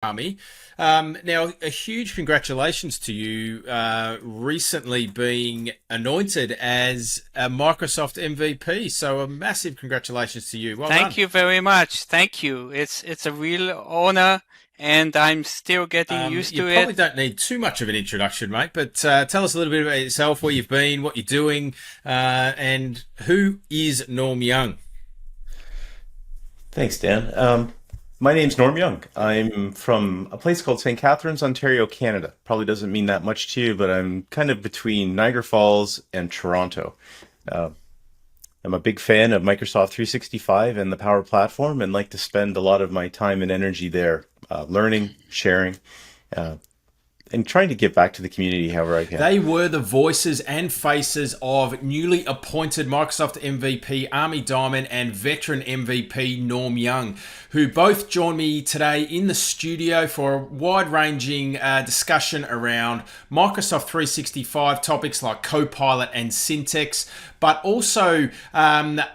Army. Now, a huge congratulations to you recently being anointed as a Microsoft MVP. So, a massive congratulations to you. Well Thank done. you very much. Thank you. It's a real honor, and I'm still getting used You to probably it. don't need too much of an introduction, mate, but tell us a little bit about yourself, where you've been, what you're doing, and who is Norm Young. Thanks, Dan. My name's Norm Young. I'm from a place called St. Catharines, Ontario, Canada. Probably doesn't mean that much to you, but I'm kind of between Niagara Falls and Toronto. Uh, I'm a big fan of Microsoft 365 and the Power Platform and like to spend a lot of my time and energy there, learning, sharing, uh, and trying to give back to the community however I can. They were the voices and faces of newly appointed Microsoft MVP Army Diamond and veteran MVP Norm Young, who both joined me today in the studio for a wide-ranging discussion around Microsoft 365 topics like Copilot and Syntex, but also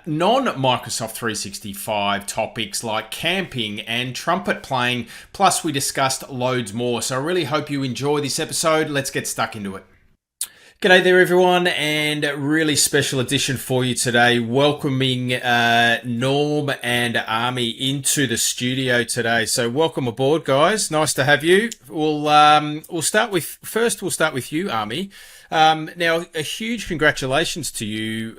non-Microsoft 365 topics like camping and trumpet playing. Plus, we discussed loads more. So I really hope you enjoy this episode. Let's get stuck into it. G'day there, everyone, and a really special edition for you today. Welcoming Norm and Army into the studio today. So, welcome aboard, guys. Nice to have you. We'll start with We'll start with you, Army. Now, a huge congratulations to you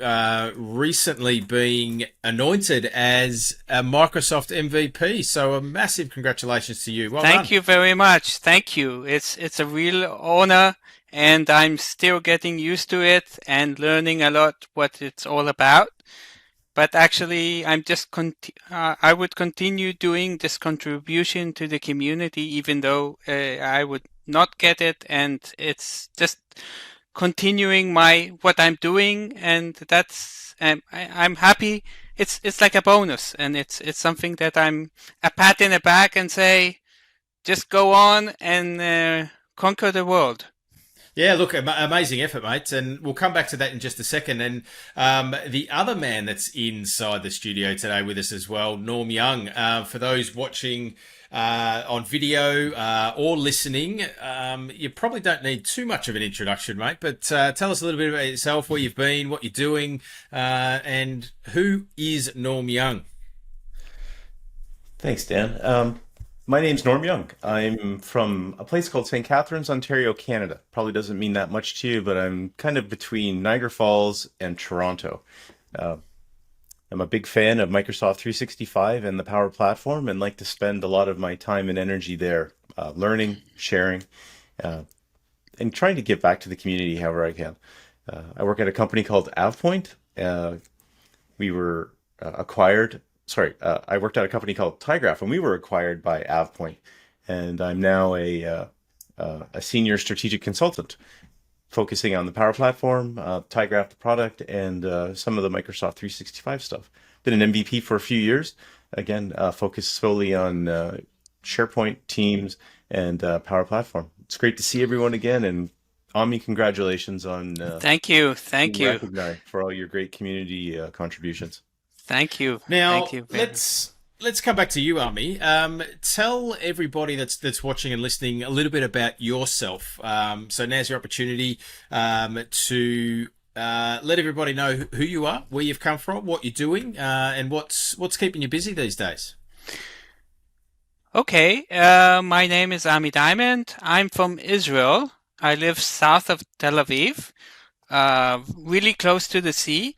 recently being anointed as a Microsoft MVP. So, a massive congratulations to you. Well Thank done. you very much. Thank you. It's a real honor, and I'm still getting used to it and learning a lot what it's all about. But actually, I would continue doing this contribution to the community, even though I would not get it, and it's just continuing what I'm doing, and I'm happy. It's like a bonus, and it's something that I'm a pat in the back and say, just go on and conquer the world. Yeah, look, amazing effort, mate. And we'll come back to that in just a second. And the other man that's inside the studio today with us as well, Norm Young. For those watching on video or listening, you probably don't need too much of an introduction, mate. But tell us a little bit about yourself, where you've been, what you're doing, and who is Norm Young. Thanks, Dan. My name's Norm Young. I'm from a place called St. Catharines, Ontario, Canada. Probably doesn't mean that much to you, but I'm kind of between Niagara Falls and Toronto. Uh, I'm a big fan of Microsoft 365 and the Power Platform and like to spend a lot of my time and energy there, learning, sharing, uh, and trying to give back to the community however I can. I work at a company called AvePoint. We were acquired. Sorry, I worked at a company called Tygraph, and we were acquired by AvePoint. And I'm now a senior strategic consultant, focusing on the Power Platform, Tygraph, the product, and some of the Microsoft 365 stuff. Been an MVP for a few years. Again, focused solely on SharePoint, Teams, and Power Platform. It's great to see everyone again, and Ami, congratulations on Thank you. being Thank you. recognized for all your great community contributions. Thank you. Thank Now you. let's come back to you, Army. Tell everybody that's watching and listening a little bit about yourself. So now's your opportunity to let everybody know who you are, where you've come from, what you're doing, and what's keeping you busy these days. Okay, my name is Ami Diamond. I'm from Israel. I live south of Tel Aviv, really close to the sea,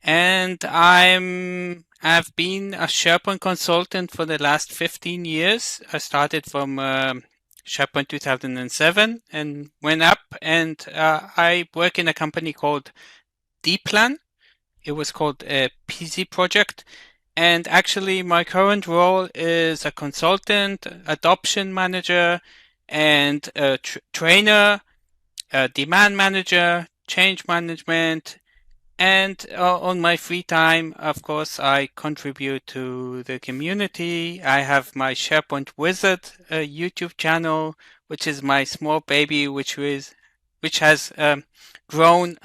and I've been a SharePoint consultant for the last 15 years. I started from SharePoint 2007 and went up, and I work in a company called Dplan. It was called a PC project. And actually, my current role is a consultant, adoption manager, and a trainer, a demand manager, change management. And on my free time, of course, I contribute to the community. I have my SharePoint Wizard YouTube channel, which is my small baby, which has grown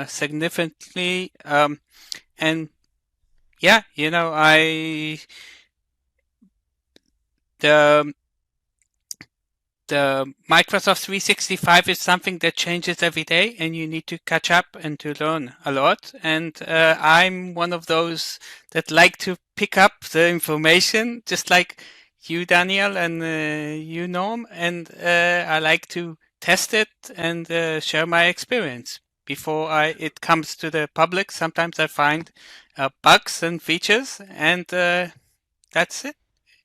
significantly. And yeah, the the Microsoft 365 is something that changes every day, and you need to catch up and to learn a lot. And I'm one of those that like to pick up the information, just like you, Daniel, and you, Norm. And I like to test it and share my experience before it comes to the public. Sometimes I find bugs and features, and that's it,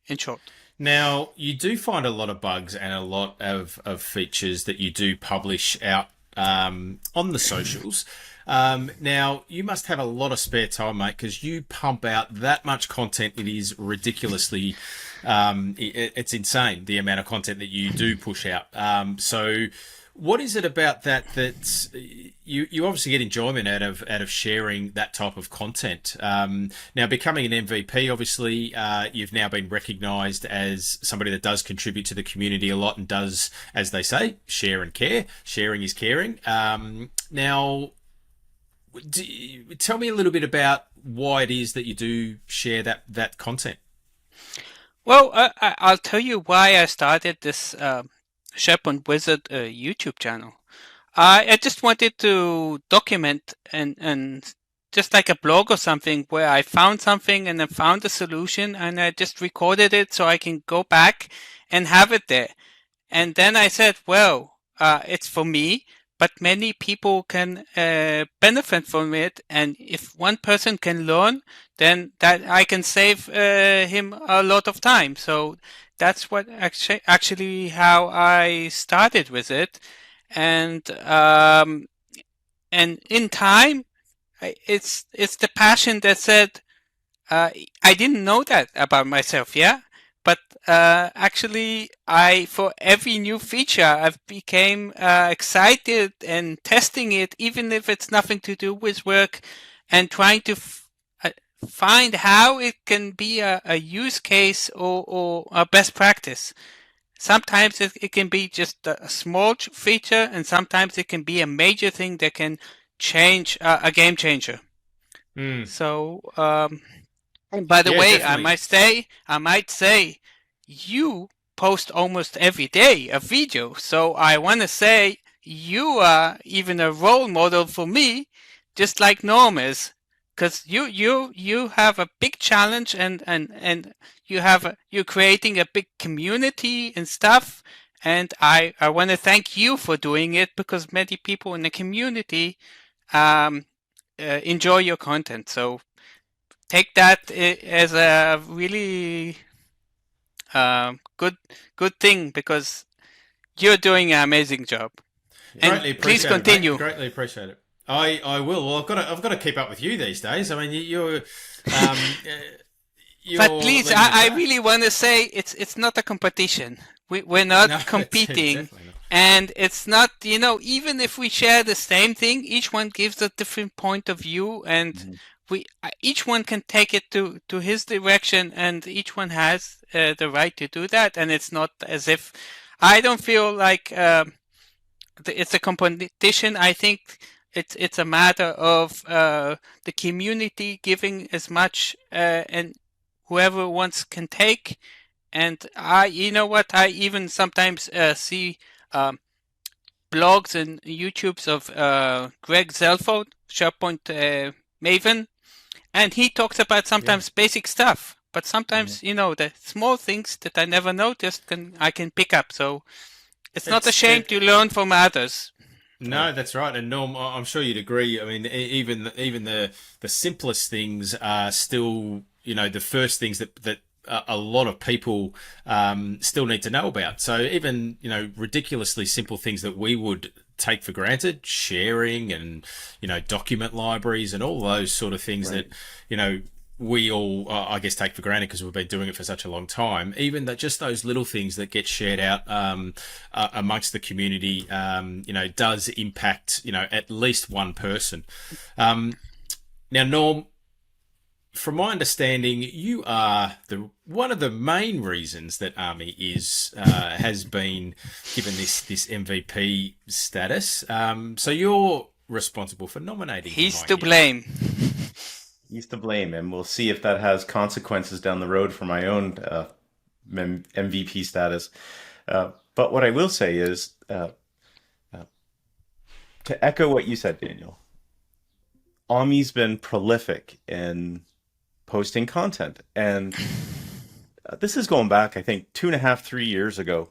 in short. Now, you do find a lot of bugs and a lot of features that you do publish out on the socials. Now, you must have a lot of spare time, mate, because you pump out that much content. It is ridiculously, it's insane, the amount of content that you do push out. So what is it about that you obviously get enjoyment out of sharing that type of content? Now, becoming an MVP, obviously, you've now been recognised as somebody that does contribute to the community a lot and does, as they say, share and care. Sharing is caring. Now, tell me a little bit about why it is that you do share that content. Well, I'll tell you why I started this SharePoint Wizard YouTube channel. I just wanted to document and just like a blog or something where I found something and then found a solution and I just recorded it so I can go back and have it there. And then I said, well, it's for me, but many people can benefit from it. And if one person can learn, then that I can save him a lot of time. So that's what actually how I started with it. And in time, it's the passion that said, I didn't know that about myself. Yeah. But actually, for every new feature, I've became excited and testing it, even if it's nothing to do with work, and trying to find how it can be a use case or a best practice. Sometimes it can be just a small feature, and sometimes it can be a major thing that can change a game changer. So. And by the way, definitely. I might say, you post almost every day a video. So I want to say you are even a role model for me, just like Norm is, because you have a big challenge and you're creating a big community and stuff. And I want to thank you for doing it, because many people in the community enjoy your content. So take that as a really good thing, because you're doing an amazing job. And please continue. Greatly appreciate it. I will. Well, I've got to keep up with you these days. I mean, you're but please, I really want to say it's not a competition. We're not competing. It's not. And it's not, even if we share the same thing, each one gives a different point of view, and each one can take it to his direction, and each one has the right to do that. And it's not as if I don't feel like it's a competition. I think it's a matter of the community giving as much, and whoever wants can take. And I even sometimes see blogs and YouTubes of Greg Zelford, SharePoint Maven. And he talks about sometimes basic stuff, but sometimes, the small things that I never noticed I can pick up. So it's not a shame to learn from others. No, that's right. And Norm, I'm sure you'd agree. I mean, even the simplest things are still, the first things that a lot of people still need to know about. So even, ridiculously simple things that we would take for granted, sharing and, document libraries and all those sort of things that, we all, I guess, take for granted because we've been doing it for such a long time. Even just those little things that get shared out amongst the community, does impact, at least one person. Now, Norm, from my understanding, you are one of the main reasons that Army has been given this MVP status. So you're responsible for nominating him. He's to blame. He's to blame, and we'll see if that has consequences down the road for my own MVP status. But what I will say is, uh, to echo what you said, Daniel, Ami's been prolific in posting content. And this is going back, I think, 2.5, 3 years ago.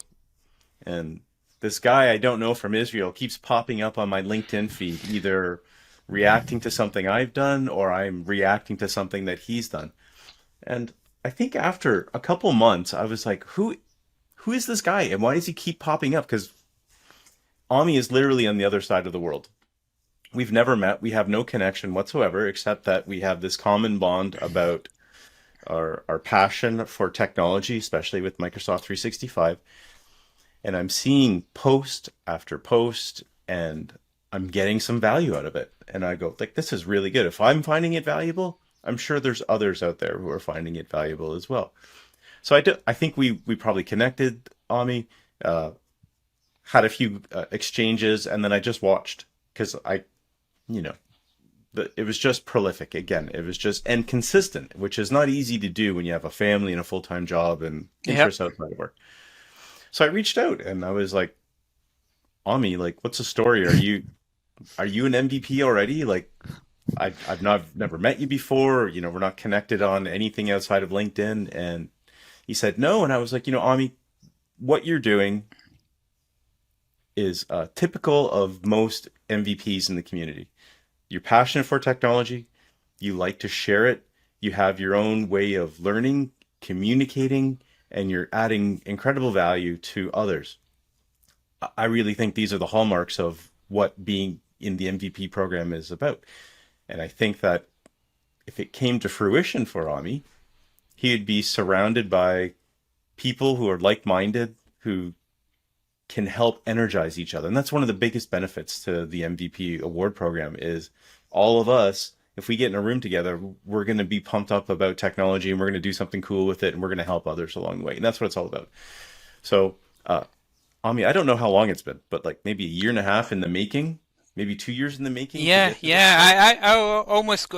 And this guy I don't know from Israel keeps popping up on my LinkedIn feed, either reacting to something I've done or I'm reacting to something that he's done. And I think after a couple months, I was like, who is this guy and why does he keep popping up? Because Ami is literally on the other side of the world. We've never met. We have no connection whatsoever, except that we have this common bond about our passion for technology, especially with Microsoft 365. And I'm seeing post after post and I'm getting some value out of it. And I go, like, this is really good. If I'm finding it valuable, I'm sure there's others out there who are finding it valuable as well. So I think we probably connected, Ami, had a few exchanges, and then I just watched because you know, it was just prolific. Again, it was just and consistent, which is not easy to do when you have a family and a full-time job and interests outside of work. So I reached out and I was like, Ami, like, what's the story? Are you an MVP already? Like, I've never met you before. You know, we're not connected on anything outside of LinkedIn. And he said no, and I was like, Ami, what you're doing is typical of most MVPs in the community. You're passionate for technology. You like to share it. You have your own way of learning, communicating, and you're adding incredible value to others. I really think these are the hallmarks of what being in the MVP program is about. And I think that if it came to fruition for Ami, he would be surrounded by people who are like-minded, who can help energize each other. And that's one of the biggest benefits to the MVP award program is all of us, if we get in a room together, we're going to be pumped up about technology and we're going to do something cool with it and we're going to help others along the way. And that's what it's all about. So, Ami, I don't know how long it's been, but like maybe a year and a half in the making, maybe 2 years in the making. Yeah. I almost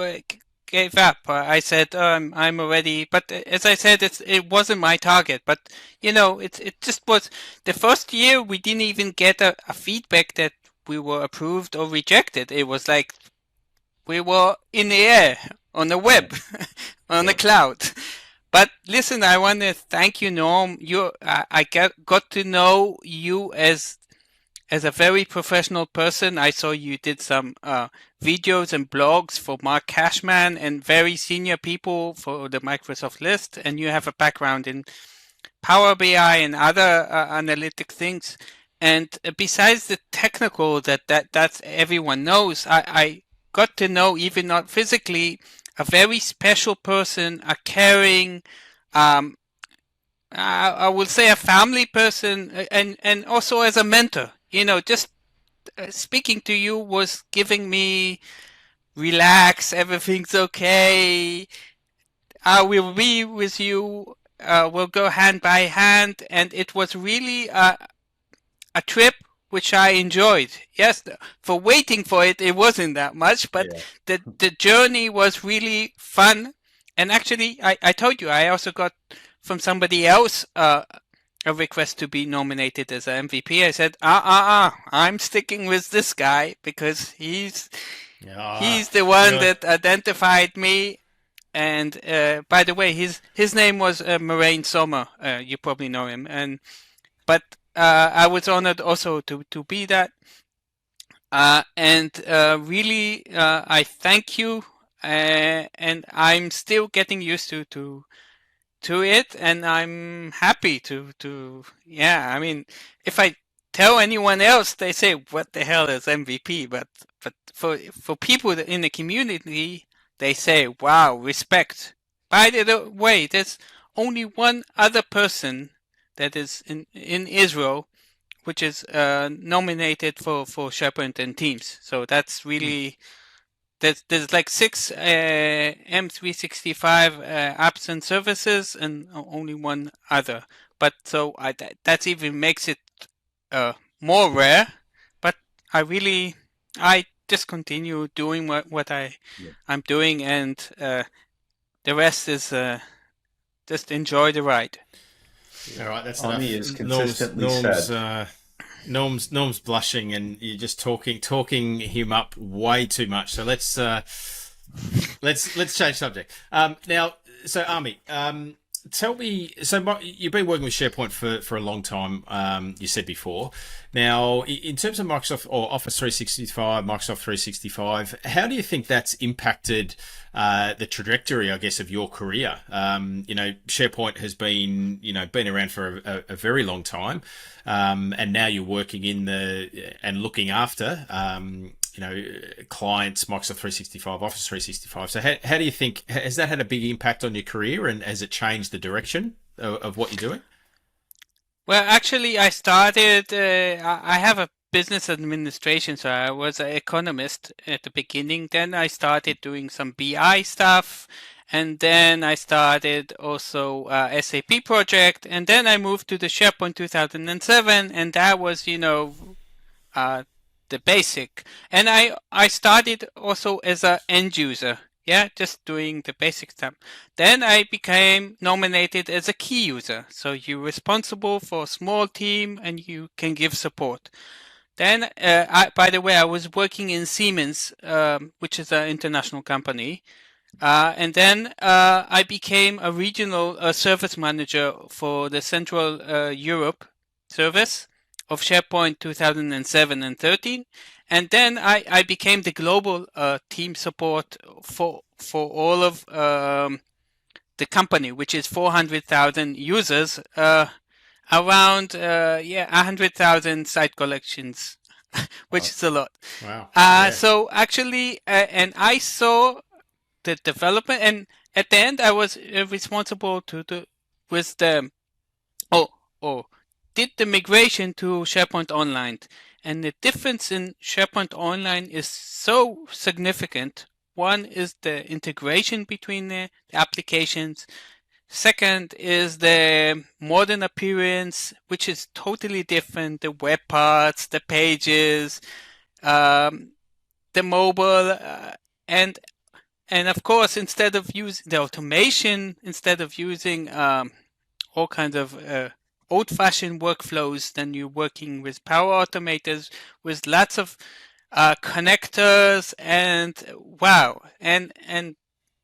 gave up. I said I'm already, but as I said, it wasn't my target. But it just was the first year we didn't even get a feedback that we were approved or rejected. It was like we were in the air on the web, on the cloud. But listen, I want to thank you, Norm. I got to know you as a very professional person. I saw you did some videos and blogs for Mark Cashman and very senior people for the Microsoft list, and you have a background in Power BI and other analytic things. And besides the technical that's everyone knows, I got to know, even not physically, a very special person, a caring, I would say a family person, and also as a mentor. Just speaking to you was giving me, relax, everything's okay. I will be with you. We'll go hand by hand. And it was really a trip which I enjoyed. Yes, for waiting for it, it wasn't that much, but the journey was really fun. And actually, I told you, I also got from somebody else a request to be nominated as an MVP. I said, I'm sticking with this guy because he's the one that identified me. And by the way, his name was Moraine Sommer. You probably know him. But I was honored also to be that. And really, I thank you. And I'm still getting used to it, and I'm happy to I mean, if I tell anyone else, they say, what the hell is MVP? But for people in the community, they say, wow, respect. By the way, there's only one other person that is in Israel which is nominated for SharePoint and Teams. So that's really there's like 6 M365 apps and services, and only one other. But so that even makes it more rare. But I just continue doing what I'm doing, and the rest is just enjoy the ride. All right, that's Ami enough. is consistently sad. Norm's blushing, and you're just talking him up way too much. So let's change subject. Now, so Ami, tell me. So you've been working with SharePoint for a long time. You said before. Now, in terms of Microsoft or Office 365, Microsoft 365, how do you think that's impacted the trajectory, I guess, of your career? SharePoint has been around for a very long time, and now you're working and looking after clients, Microsoft 365, Office 365. So how do you think, has that had a big impact on your career, and has it changed the direction of what you're doing? Well, actually, I started, I have a business administration, so I was an economist at the beginning. Then I started doing some BI stuff, and then I started also SAP project, and then I moved to the SharePoint 2007, and that was, the basic. And I started also as an end user. Yeah, just doing the basic stuff. Then I became nominated as a key user. So you're responsible for a small team and you can give support. Then, by the way, I was working in Siemens, which is an international company. And then I became a regional service manager for the Central Europe service of SharePoint 2007 and 13. And then I became the global team support for all of the company, which is 400,000 users, around 100,000 site collections, which is a lot. Wow. Yeah. So actually, and I saw the development, and at the end, I was responsible did the migration to SharePoint Online. And the difference in SharePoint Online is so significant. One is the integration between the applications. Second is the modern appearance, which is totally different. The web parts, the pages, the mobile, and of course, instead of using the automation, instead of using all kinds of old-fashioned workflows, then you're working with Power Automators with lots of connectors, and wow, and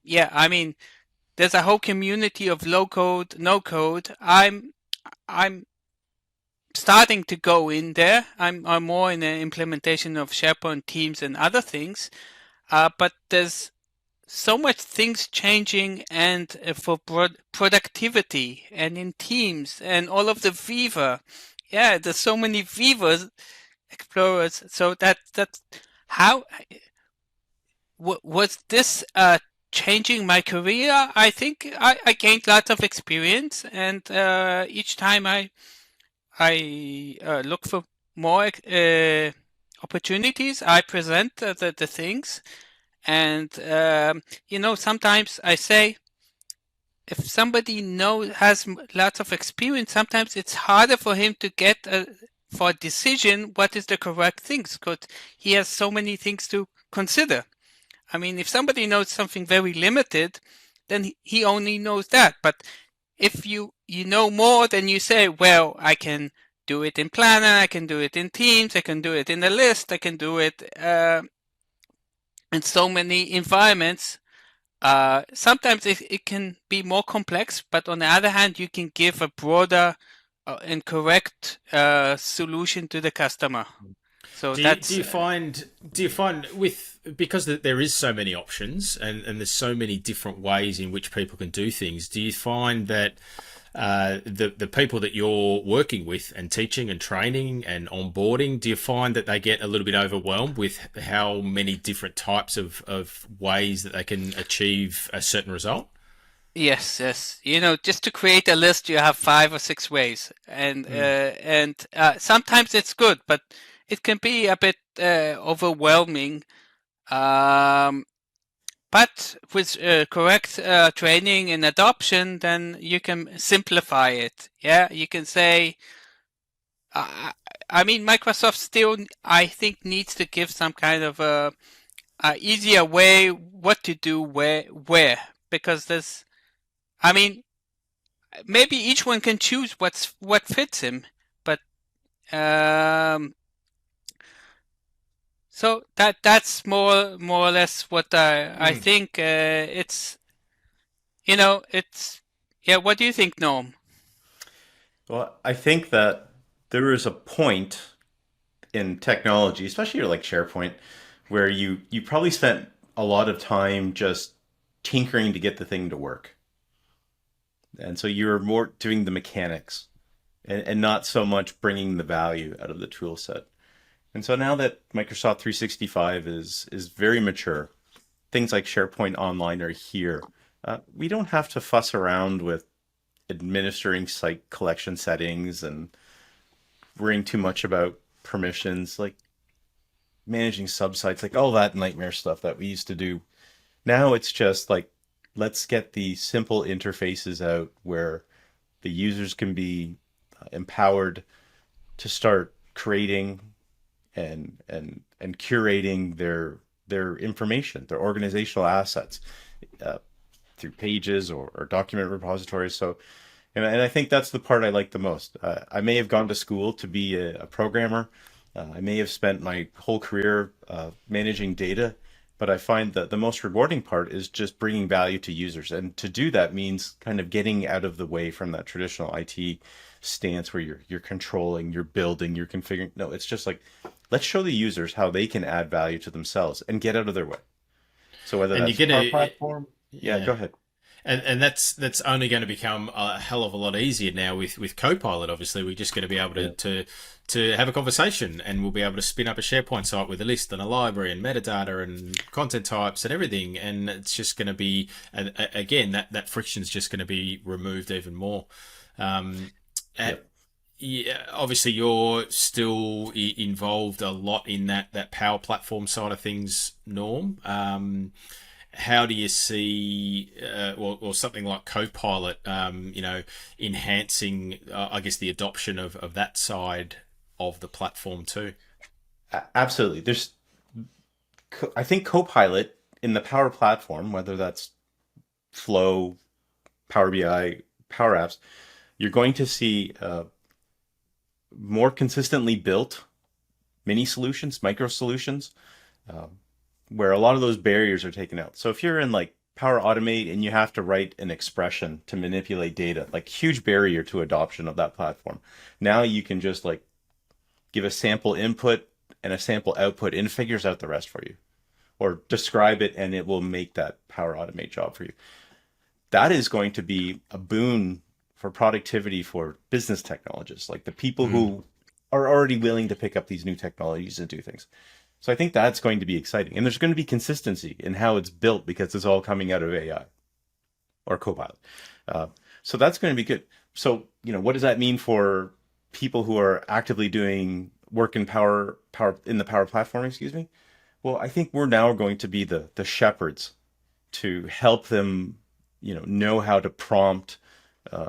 yeah, I mean, there's a whole community of low code, no code. I'm starting to go in there. I'm more in the implementation of SharePoint Teams and other things, but there's so much things changing, and for productivity and in Teams and all of the Viva. Yeah, there's so many Viva explorers. So that's how was this changing my career? I think I gained lots of experience, and each time I look for more opportunities, I present the things. And, sometimes I say, if somebody has lots of experience, sometimes it's harder for him to get for a decision what is the correct things, because he has so many things to consider. I mean, if somebody knows something very limited, then he only knows that. But if you know more, then you say, well, I can do it in Planner, I can do it in Teams, I can do it in a list, I can do it in so many environments. Sometimes it can be more complex, but on the other hand, you can give a broader and correct solution to the customer. So do you find because there is so many options and there's so many different ways in which people can do things, do you find that the people that you're working with and teaching and training and onboarding, do you find that they get a little bit overwhelmed with how many different types of ways that they can achieve a certain result? Yes. Just to create a list, you have 5 or 6 ways, and sometimes it's good, but it can be a bit overwhelming. But with correct training and adoption, then you can simplify it. Yeah, you can say, Microsoft still, I think, needs to give some kind of a easier way what to do where, because maybe each one can choose what fits him, but so that's more or less what I think. It's it's yeah. What do you think, Norm? Well, I think that there is a point in technology, especially like SharePoint, where you probably spent a lot of time just tinkering to get the thing to work. And so you're more doing the mechanics and not so much bringing the value out of the tool set. And so now that Microsoft 365 is very mature, things like SharePoint Online are here. We don't have to fuss around with administering site collection settings and worrying too much about permissions, like managing subsites, like all that nightmare stuff that we used to do. Now it's just like, let's get the simple interfaces out where the users can be empowered to start creating and curating their information, their organizational assets through pages or document repositories. So, and I think that's the part I like the most. I may have gone to school to be a programmer. I may have spent my whole career managing data, but I find that the most rewarding part is just bringing value to users. And to do that means kind of getting out of the way from that traditional IT stance where you're controlling, you're building, you're configuring. No, it's just like, let's show the users how they can add value to themselves and get out of their way. So whether And that's you're our gonna, platform, yeah, go ahead. and that's only going to become a hell of a lot easier now with Copilot. Obviously, we're just going to be able to have a conversation, and we'll be able to spin up a SharePoint site with a list and a library and metadata and content types and everything. And it's just going to be, again, that friction is just going to be removed even more. Yeah, obviously you're still involved a lot in that Power Platform side of things, Norm. How do you see, or something like Copilot, enhancing, I guess, the adoption of that side of the platform too? Absolutely. I think Copilot in the Power Platform, whether that's Flow, Power BI, Power Apps, you're going to see more consistently built mini solutions, micro solutions, where a lot of those barriers are taken out. So if you're in like Power Automate and you have to write an expression to manipulate data, like huge barrier to adoption of that platform. Now you can just like give a sample input and a sample output and it figures out the rest for you. Or describe it and it will make that Power Automate job for you. That is going to be a boon for productivity for business technologists, like the people who are already willing to pick up these new technologies and do things. So I think that's going to be exciting. And there's going to be consistency in how it's built because it's all coming out of AI or Copilot. So that's going to be good. So, what does that mean for people who are actively doing work in Power in the Power Platform, excuse me? Well, I think we're now going to be the shepherds to help them, know how to prompt,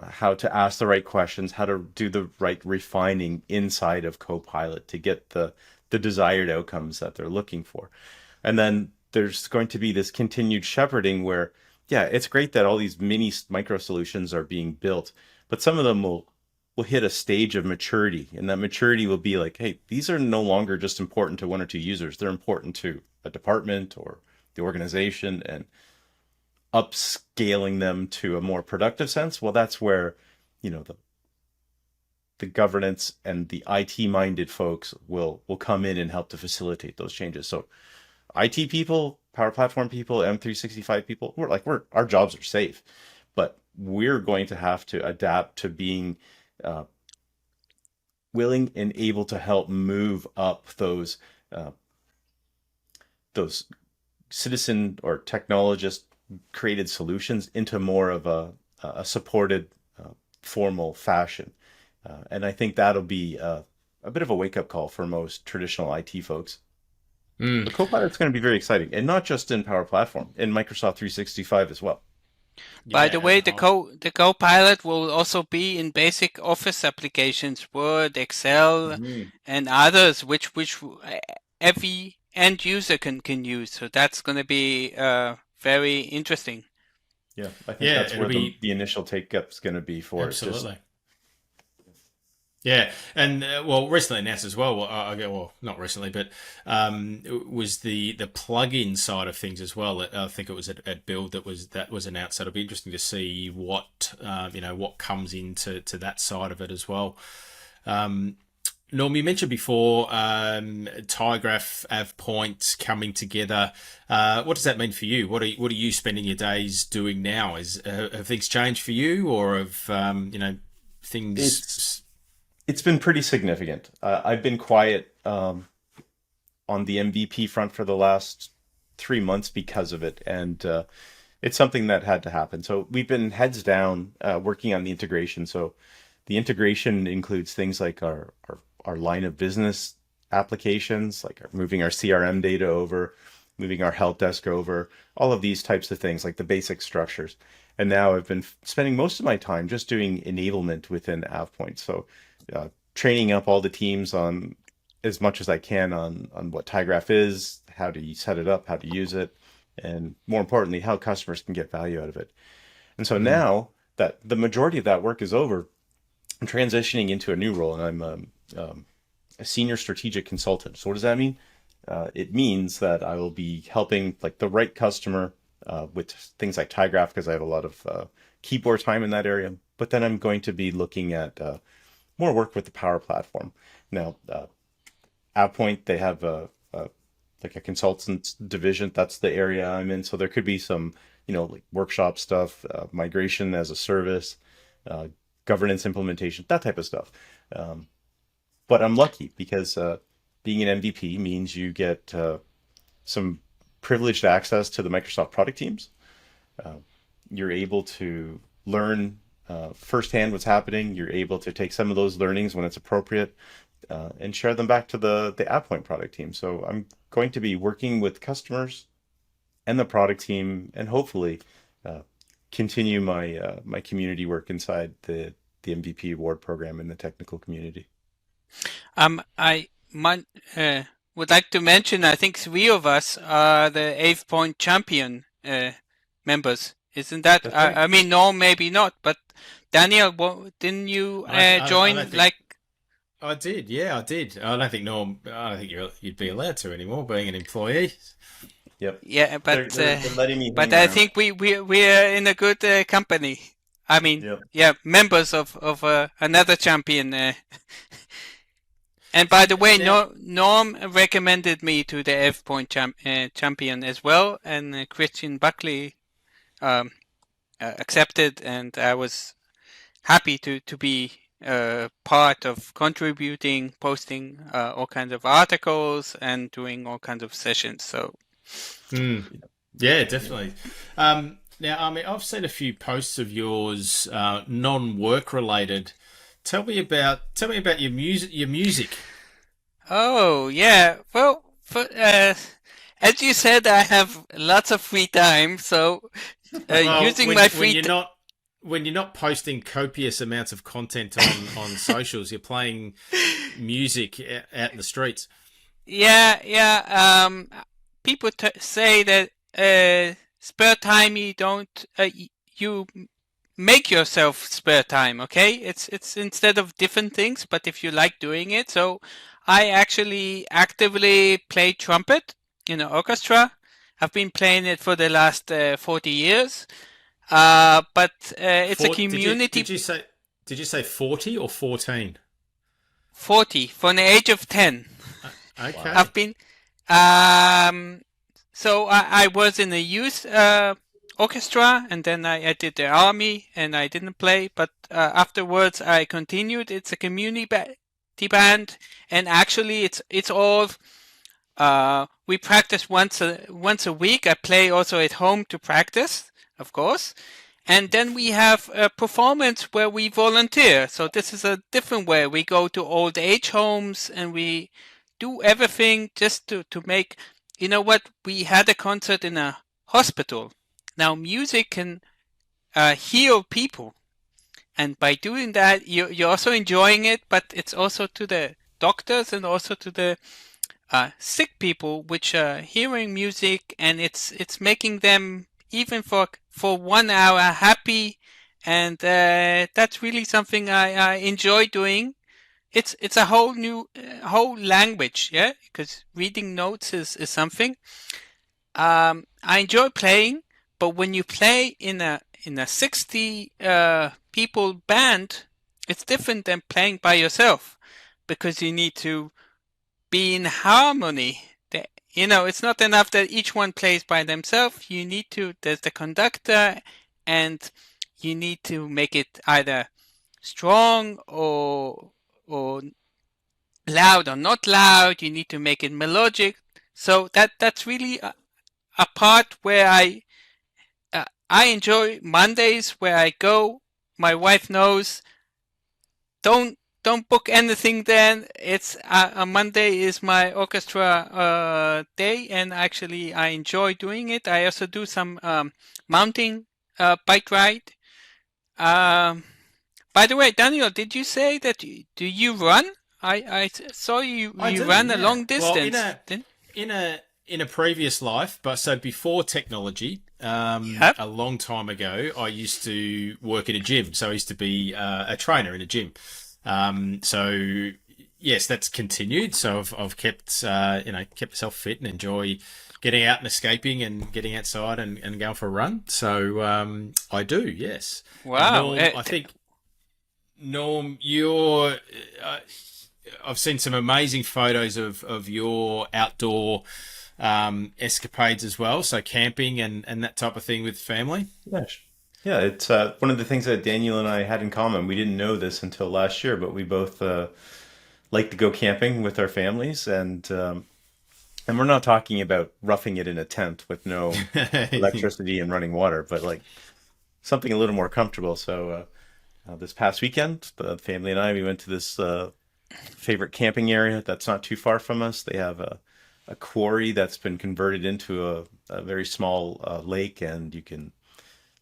how to ask the right questions, how to do the right refining inside of Copilot to get the desired outcomes that they're looking for. And then there's going to be this continued shepherding where, yeah, it's great that all these mini micro solutions are being built, but some of them will hit a stage of maturity, and that maturity will be like, hey, these are no longer just important to one or two users. They're important to a department or the organization, and upscaling them to a more productive sense. Well, that's where, the governance and the IT minded folks will come in and help to facilitate those changes. So IT people, Power Platform people, M365 people, our jobs are safe, but we're going to have to adapt to being willing and able to help move up those citizen or technologist created solutions into more of a supported formal fashion. And I think that'll be a bit of a wake-up call for most traditional IT folks. The Copilot's going to be very exciting, and not just in Power Platform, in Microsoft 365 as well. By the way, the Copilot will also be in basic Office applications, Word, Excel, and others, which every end user can use. So that's going to be very interesting. Yeah, I think Yeah, that's it'll where be the initial take up's going to be for it. Just absolutely. Yeah, and well, recently announced as well. Well, not recently, but it was the plug-in side of things as well. I think it was at Build that was announced. So it'll be interesting to see what what comes into that side of it as well. Norm, you mentioned before Tygraph, AvePoint coming together. What does that mean for you? What are you spending your days doing now? Have things changed for you, or have it's things? it's been pretty significant. I've been quiet on the MVP front for the last 3 months because of it, and it's something that had to happen. So we've been heads down working on the integration. So the integration includes things like our line of business applications, like moving our CRM data over, moving our help desk over, all of these types of things, like the basic structures. And now I've been spending most of my time just doing enablement within AvePoint. So training up all the teams on as much as I can on what tygraph is, how to set it up, how to use it, and more importantly, how customers can get value out of it. And so Mm, now that the majority of that work is over, I'm transitioning into a new role, and I'm a senior strategic consultant. So what does that mean? It means that I will be helping like the right customer with things like tygraph because I have a lot of keyboard time in that area. But then I'm going to be looking at more work with the Power Platform. Now, AvePoint, they have like a consultants division. That's the area I'm in. So there could be some, like workshop stuff, migration as a service, uh, governance implementation, that type of stuff. Um, but I'm lucky because being an MVP means you get some privileged access to the Microsoft product teams. Uh, you're able to learn firsthand what's happening. You're able to take some of those learnings when it's appropriate and share them back to the AvePoint product team. So I'm going to be working with customers and the product team, and hopefully uh, continue my community work inside the MVP award program in the technical community. I might, would like to mention, I think three of us are the AvePoint champion members. Isn't that? That's right. I mean, no, maybe not. But Daniel, didn't you I don't join? think I did. Yeah, I did. I don't think Norm. I don't think you'd be allowed to anymore, being an employee. Yep. Yeah, They're letting me but hang I around. think we're in a good company. I mean, Yep. yeah, members of another champion. And by the way, Now, Norm recommended me to the AvePoint champion as well, and Christian Buckley um, accepted, and I was happy to be part of contributing, posting all kinds of articles, and doing all kinds of sessions. So, mm, yeah, definitely. Now, I mean, I've seen a few posts of yours, non-work related. Tell me about your music. Your music. oh yeah, well, as you said, I have lots of free time, so Well, using my free when you're not posting copious amounts of content on socials, you're playing music out in the streets. Yeah, yeah. People say that spare time you don't you make yourself spare time. Okay, it's instead of different things, but if you like doing it. So I actually actively play trumpet in an orchestra. I've been playing it for the last 40 years. But it's a For community. did you say 40 or 14? 40 from the age of 10. Wow. Okay. I've been um so I was in the youth orchestra, and then I did the army, and I didn't play, but afterwards I continued. It's a community band, and actually it's all we practice once a week. I play also at home to practice, of course. And then we have a performance where we volunteer. So this is a different way. We go to old age homes and we do everything just to make, you know what? We had a concert in a hospital. Now music can heal people. And by doing that, you're also enjoying it, but it's also to the doctors and also to the sick people which are hearing music, and it's making them even for 1 hour happy. And that's really something I enjoy doing. It's a whole new whole language, yeah, because reading notes is something. I enjoy playing, but when you play in a 60 people band, it's different than playing by yourself, because you need to be in harmony. It's not enough that each one plays by themselves. There's the conductor, and you need to make it either strong or loud or not loud. You need to make it melodic. So that's really a part where I enjoy Mondays, where I go. My wife knows, don't book anything then. It's a Monday is my orchestra day, and actually I enjoy doing it. I also do some mountain bike ride. By the way, Daniel, did you say that do you run? I saw you ran a long distance. Well, in a previous life, but so before technology, Yep. a long time ago, I used to work in a gym. So I used to be a trainer in a gym. So yes, that's continued. So I've kept kept myself fit and enjoy getting out and escaping and getting outside and going for a run. So I do, yes. And Wow. Norm, I think Norm, I've seen some amazing photos of your outdoor escapades as well. So camping and that type of thing with family. Yeah, yeah. It's one of the things that Daniel and I had in common. We didn't know this until last year, but we both like to go camping with our families, and we're not talking about roughing it in a tent with no electricity and running water, but like something a little more comfortable. So this past weekend, the family and I, we went to this favorite camping area that's not too far from us. They have a quarry that's been converted into a very small lake, and you can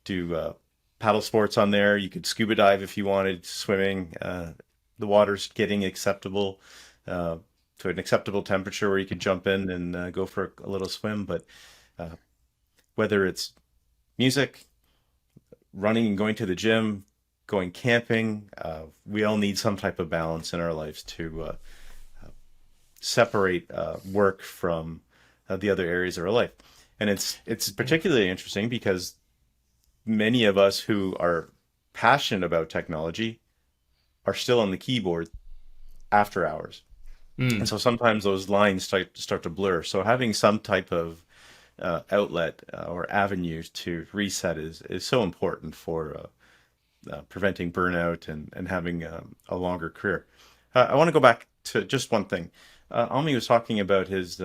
do paddle sports on there. You could scuba dive if you wanted, swimming. The water's getting acceptable to an acceptable temperature where you could jump in and go for a little swim. But whether it's music, running and going to the gym, going camping, we all need some type of balance in our lives to separate work from the other areas of our life. And it's particularly interesting because many of us who are passionate about technology are still on the keyboard after hours. And so sometimes those lines start to blur. So having some type of outlet or avenue to reset is so important for preventing burnout and having a longer career. I want to go back to just one thing. Ami was talking about his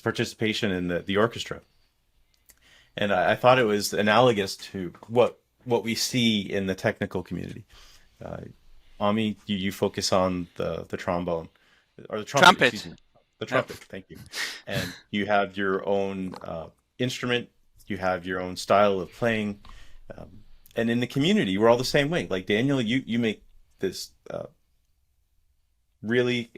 participation in the orchestra, and I thought it was analogous to what we see in the technical community. Ami, you focus on the trombone or the trumpet. Excuse me. The trumpet. Yep. Thank you. And you have your own instrument. You have your own style of playing. And in the community, we're all the same way. Like Daniel, you make this really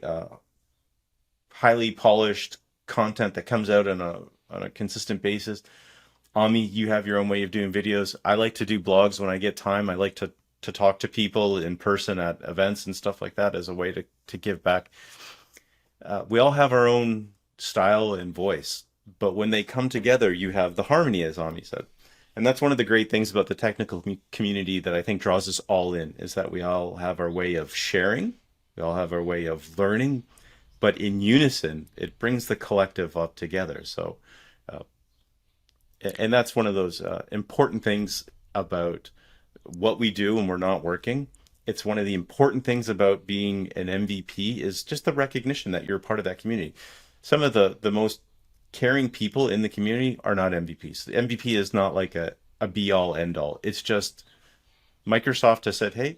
highly polished content that comes out on a consistent basis. Ami, you have your own way of doing videos. I like to do blogs when I get time. I like to talk to people in person at events and stuff like that as a way to give back. We all have our own style and voice, but when they come together, you have the harmony, as Ami said. And that's one of the great things about the technical community that I think draws us all in, is that we all have our way of sharing, we all have our way of learning, but in unison, it brings the collective up together. So, and that's one of those important things about what we do when we're not working. It's one of the important things about being an MVP is just the recognition that you're part of that community. Some of the most caring people in the community are not MVPs. The MVP is not like a be all end all. It's just Microsoft has said, hey,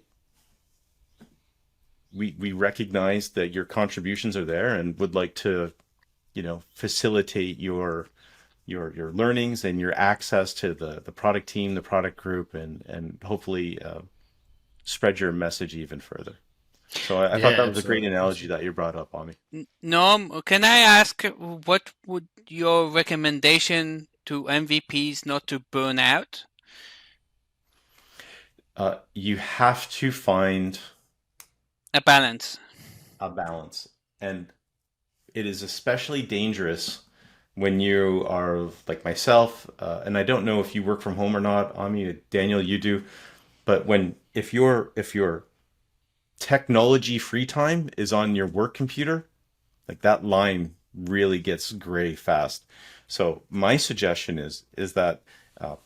we recognize that your contributions are there and would like to, facilitate your learnings and your access to the product team, the product group, and hopefully spread your message even further. So I thought Yeah, that was a great absolutely. analogy that you brought up, Ami. Norm, can I ask what would your recommendation to MVPs not to burn out? You have to find A balance. a balance, and it is especially dangerous when you are like myself. And I don't know if you work from home or not, Ami. Daniel, you do. But if your technology free time is on your work computer, like that line really gets gray fast. So my suggestion is that uh,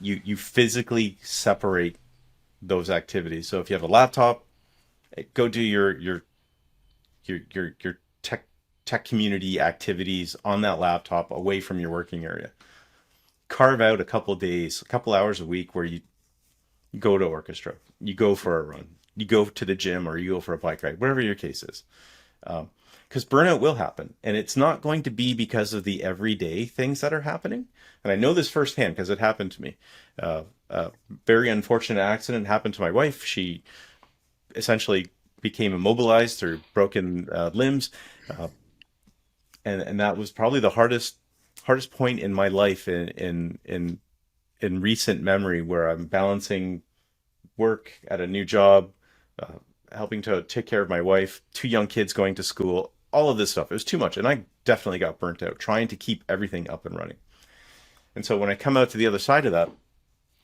you physically separate those activities. So if you have a laptop, go do your tech community activities on that laptop away from your working area. Carve out a couple of days, a couple hours a week where you go to orchestra, you go for a run, you go to the gym, or you go for a bike ride, whatever your case is. Because burnout will happen, and it's not going to be because of the everyday things that are happening. And I know this firsthand because it happened to me. A very unfortunate accident happened to my wife. She essentially became immobilized through broken limbs, uh, and that was probably the hardest point in my life in recent memory, where I'm balancing work at a new job, uh, helping to take care of my wife, two young kids going to school, all of this stuff. It was too much. And I definitely got burnt out trying to keep everything up and running. And so when I come out to the other side of that,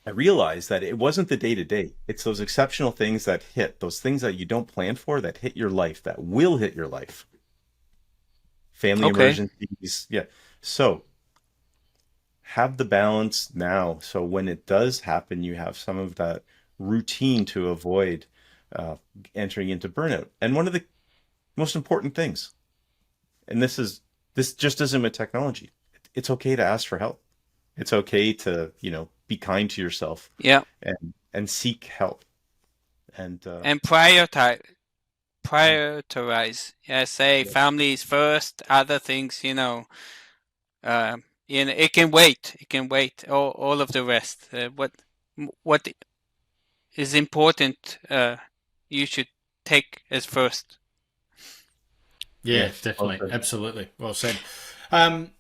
I realized that it wasn't the day to day. It's those exceptional things that hit, those things that you don't plan for that hit your life, that will hit your life. Family Okay. emergencies. Yeah. So have the balance now. So when it does happen, you have some of that routine to avoid uh, entering into burnout. And one of the most important things, and this just isn't with technology. It's okay to ask for help. It's okay to, be kind to yourself Yeah. and seek help. And And prioritize. Yeah, say yes, families first, other things, uh, it can wait. It can wait. All of the rest. What is important, you should take as first. Yeah, yes, definitely. okay. Absolutely. Well said. Um,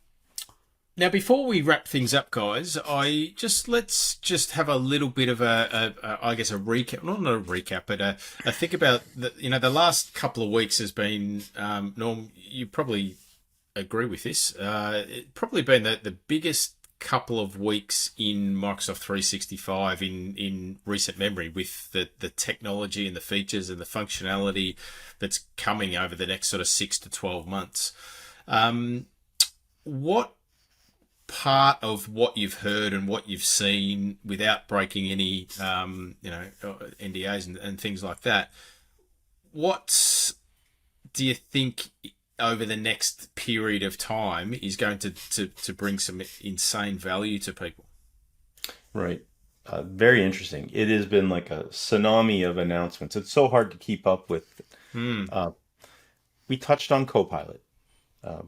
Now, before we wrap things up, guys, let's just have a little bit of I guess a recap, not a recap, but a think about the last couple of weeks has been, Norm, you probably agree with this. It probably been the biggest couple of weeks in Microsoft 365 in recent memory, with the technology and the features and the functionality that's coming over the next sort of 6 to 12 months. What part of what you've heard and what you've seen, without breaking any NDAs and things like that, what do you think over the next period of time is going to bring some insane value to people? Right. Very interesting. It has been like a tsunami of announcements. It's so hard to keep up with. Hmm. Uh, we touched on Copilot. Uh,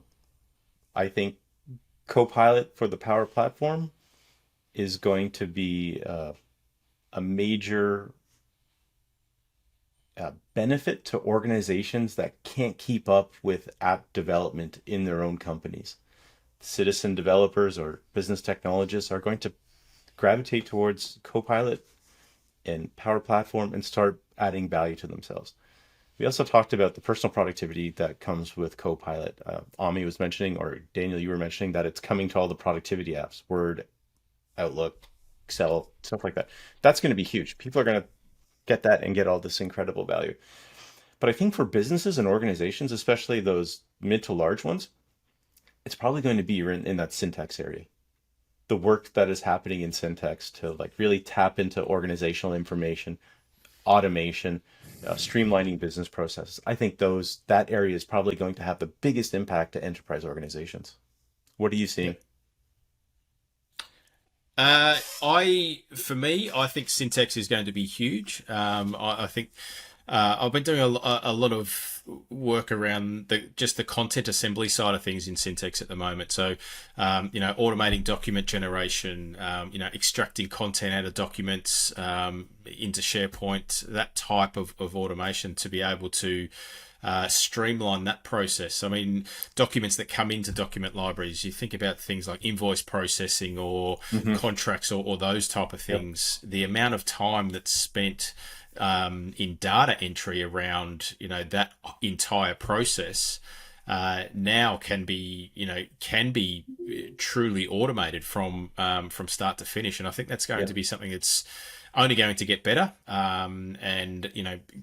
I think Copilot for the Power Platform is going to be a major benefit to organizations that can't keep up with app development in their own companies. Citizen developers or business technologists are going to gravitate towards Copilot and Power Platform and start adding value to themselves. We also talked about the personal productivity that comes with Copilot. Ami was mentioning, or Daniel, you were mentioning that it's coming to all the productivity apps, Word, Outlook, Excel, stuff like that. That's going to be huge. People are going to get that and get all this incredible value. But I think for businesses and organizations, especially those mid to large ones, it's probably going to be in that Syntex area. The work that is happening in Syntex to like really tap into organizational information, automation, streamlining business processes. I think that area is probably going to have the biggest impact to enterprise organizations. What are you Yeah. seeing? For me, I think Syntax is going to be huge. I think I've been doing a lot of work around the content assembly side of things in Syntex at the moment. So, automating document generation, extracting content out of documents into SharePoint, that type of automation to be able to streamline that process. I mean, documents that come into document libraries, you think about things like invoice processing or contracts or those type of things. Yep. The amount of time that's spent in data entry around, that entire process now can be truly automated from start to finish. And I think that's going to be something that's only going to get better, and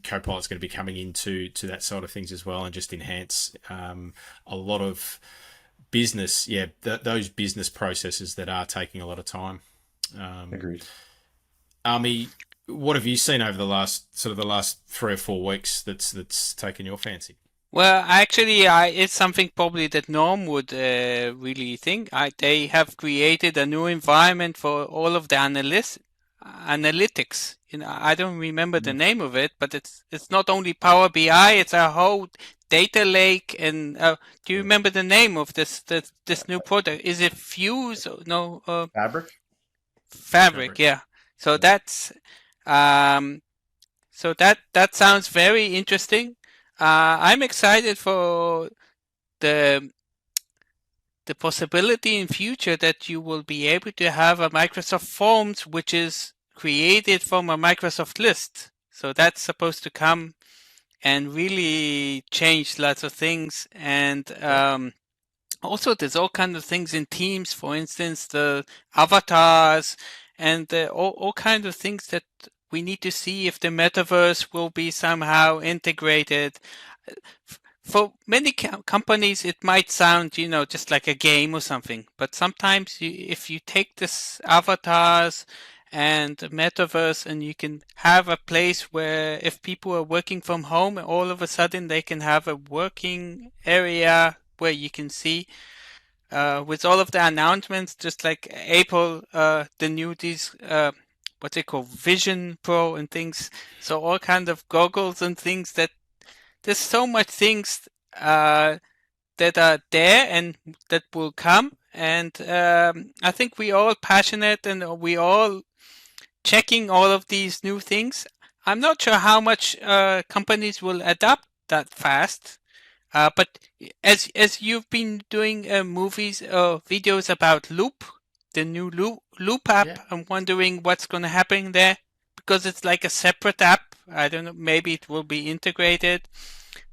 Copilot's going to be coming into that side of things as well, and just enhance a lot of business. Those business processes that are taking a lot of time. Agreed. Army, what have you seen over the last 3 or 4 weeks that's taken your fancy? Well, actually, it's something probably that Norm would really think. They have created a new environment for all of the analytics. I don't remember the name of it, but it's not only Power BI, it's a whole data lake. And do you remember the name of this new product? Is it Fuse? No, Fabric, yeah. So that's that sounds very interesting. I'm excited for the possibility in future that you will be able to have a Microsoft Forms which is created from a Microsoft list. So that's supposed to come and really change lots of things. And also there's all kinds of things in Teams, for instance, the avatars and all kinds of things that we need to see if the metaverse will be somehow integrated. For many companies, it might sound, just like a game or something. But sometimes if you take this avatars and the metaverse and you can have a place where if people are working from home, all of a sudden they can have a working area where you can see with all of the announcements, just like Apple, the new what they call Vision Pro and things. So all kinds of goggles and things that there's so much things that are there and that will come. And I think we all passionate and we all checking all of these new things. I'm not sure how much companies will adapt that fast. But as you've been doing movies or videos about Loop, the new Loop app, I'm wondering what's going to happen there, because it's like a separate app. I don't know, maybe it will be integrated,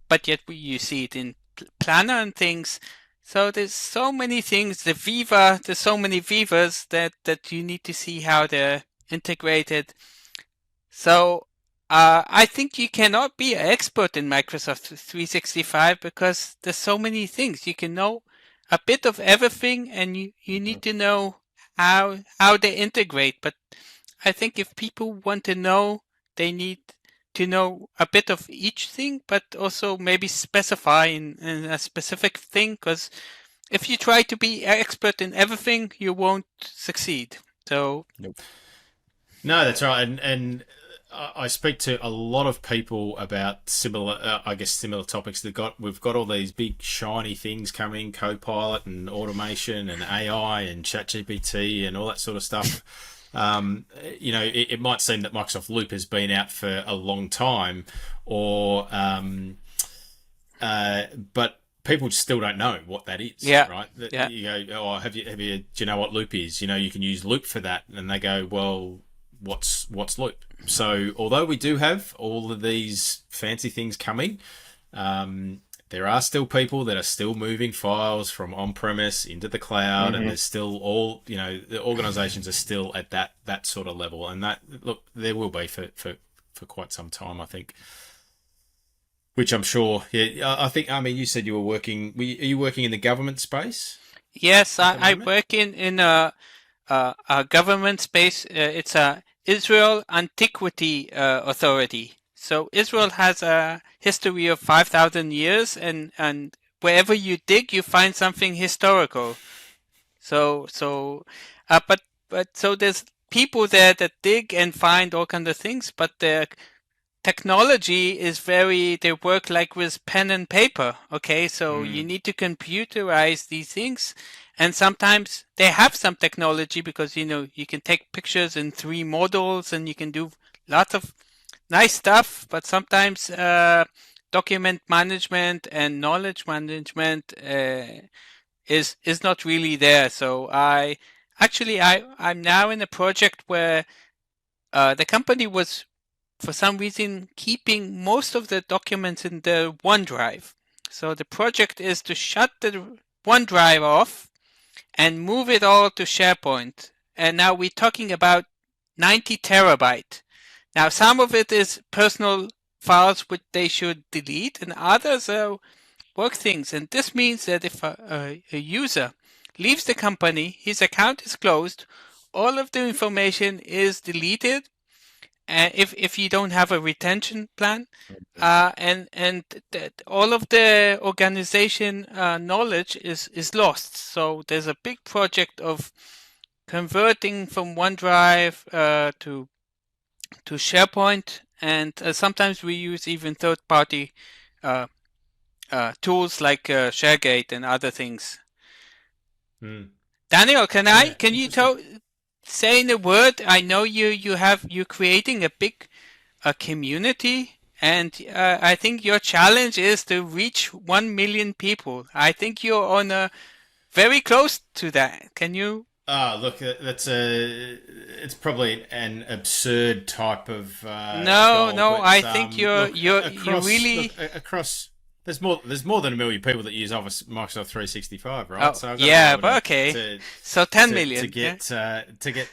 but yet you see it in Planner and things. So there's so many things. There's so many Vivas that you need to see how they're integrated. So I think you cannot be an expert in Microsoft 365 because there's so many things. You can know a bit of everything, and you need to know how they integrate. But I think if people want to know, they need to know a bit of each thing, but also maybe specify in a specific thing, because if you try to be expert in everything, you won't succeed. So no, that's right. And I speak to a lot of people about similar topics. We've got all these big shiny things coming, Copilot and automation and AI and ChatGPT and all that sort of stuff. It might seem that Microsoft Loop has been out for a long time, but people still don't know what that is. Yeah. Right. Yeah. You go, do you know what Loop is? You can use Loop for that, and they go, well, what's Loop? So although we do have all of these fancy things coming, there are still people that are still moving files from on-premise into the cloud, and there's still the organizations are still at that sort of level, and there will be for quite some time, I think. Which I'm sure, I think, you said you were working. Are you working in the government space? Yes, I work in a government space. It's a Israel Antiquity Authority. So Israel has a history of 5,000 years, and wherever you dig, you find something historical. So there's people there that dig and find all kinds of things, but technology is they work like with pen and paper. Okay, so you need to computerize these things. And sometimes they have some technology because, you can take pictures in 3 models and you can do lots of nice stuff. But sometimes document management and knowledge management is not really there. So I'm now in a project where the company was, for some reason, keeping most of the documents in the OneDrive. So the project is to shut the OneDrive off and move it all to SharePoint. And now we're talking about 90 terabyte. Now, some of it is personal files which they should delete, and others are work things. And this means that if a user leaves the company, his account is closed, all of the information is deleted, if you don't have a retention plan, and all of the organization knowledge is lost. So there's a big project of converting from OneDrive to SharePoint, and sometimes we use even third-party tools like ShareGate and other things. Daniel, can you say in a word? I know you're creating a big community, and I think your challenge is to reach 1 million people. I think you're on very close to that. Can you? Look, it's probably an absurd type of no, goal, I think you're really across. There's more than 1 million people that use Office Microsoft 365, right? Oh, so yeah, but okay. So 10 million to get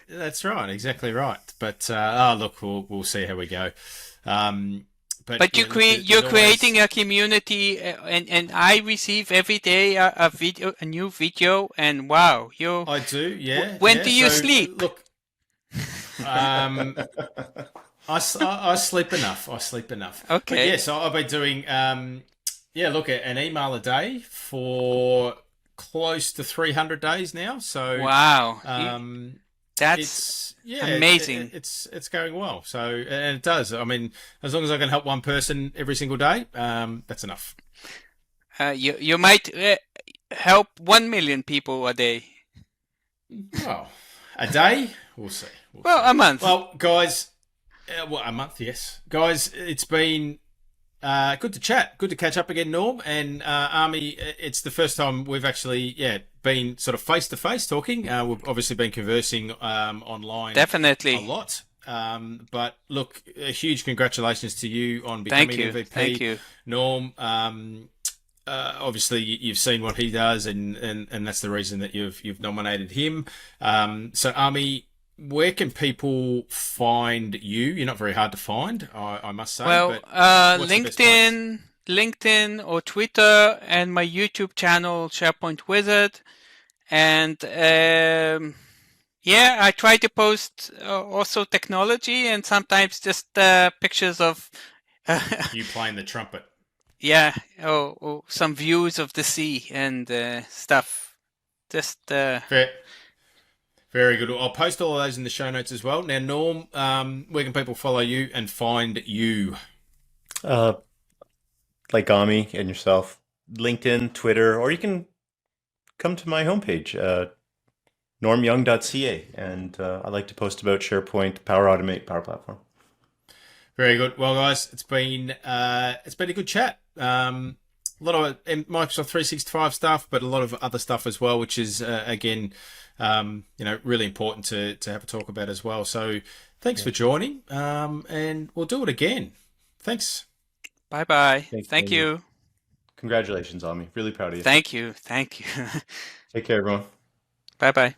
that's right, exactly right. But look, we'll see how we go. But you're creating a community, and I receive every day a new video, and wow, I do, yeah. When do you sleep? Look, I sleep enough. Okay. But yes, I've been doing an email a day for close to 300 days now. So wow, that's amazing. It's going well. So, and it does. I mean, as long as I can help one person every single day, that's enough. You might help 1 million people a day. Well, a day, we'll see. A month. Well, guys, a month, yes, guys. It's been good to chat. Good to catch up again, Norm and Army. It's the first time we've actually, been sort of face to face talking. We've obviously been conversing online, definitely a lot. But look, a huge congratulations to you on becoming MVP. Thank you, Norm. Obviously, you've seen what he does, and that's the reason that you've nominated him. So, Army, where can people find you? You're not very hard to find, I must say. Well, LinkedIn or Twitter, and my YouTube channel, SharePoint Wizard. And I try to post also technology and sometimes just pictures of you playing the trumpet. Yeah, or some views of the sea and stuff. Just very good. I'll post all of those in the show notes as well. Now, Norm, where can people follow you and find you? Like Ami and yourself, LinkedIn, Twitter, or you can come to my homepage, normyoung.ca, and I like to post about SharePoint, Power Automate, Power Platform. Very good. Well, guys, it's been a good chat. A lot of Microsoft 365 stuff, but a lot of other stuff as well, which is again, really important to have a talk about as well. So, thanks for joining, and we'll do it again. Thanks. Bye bye. Thank you. Congratulations, Ami. Really proud of you. Thank you. Take care, everyone. Bye bye.